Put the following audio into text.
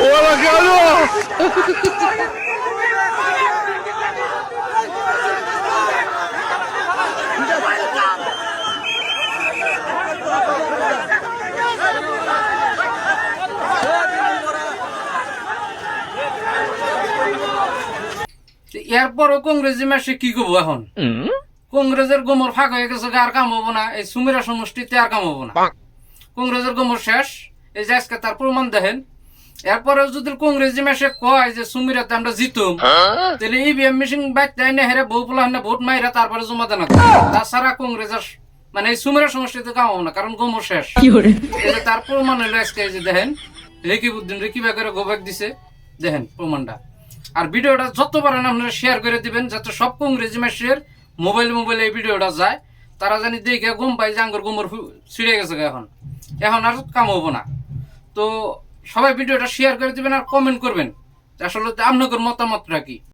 ¡Hola, Carlos! এরপরও কংগ্রেসি মাসে কি করবো এখন? কংগ্রেসের গোমর ফাঁক হয়ে গেছে, আর কাম হবো না। এই সুমিরা সমষ্টিতে আর কাম হবো না। কংগ্রেসের গোমর শেষ। এই যে আজকে তার প্রমাণ দেখেন। এরপরেও যদি কংগ্রেসি মাসে কয় যে সুমিরাতে আমরা জিতুম, তাহলে ইভিএম মেশিন বাইতে না হেরে বউ পোলা ভোট মাইরা তারপরে জমা দেন। তাছাড়া কংগ্রেসের মানে এই সুমিরা সমষ্টিতে কাম হবো না, কারণ গোমর শেষ। এই যে তার প্রমাণ হলো আজকে। এই যে দেখেন রেকিবুদ্দিন রেকিবা করে গোবাক দিছে, দেখেন প্রমাণটা। আর ভিডিওটা যত পারেন আপনারা শেয়ার করে দিবেন, যাতে সব কংগ্রেসি মাসের মোবাইলে এই ভিডিওটা যায়। তারা জানি দেখে ঘুম পাই যে আঙ্গুর গোমর ছিঁড়ে গেছে। এখন আর কাম হবো না। তো সবাই ভিডিওটা শেয়ার করে দিবেন আর কমেন্ট করবেন আসলে আপনাদের মতামতটা কি।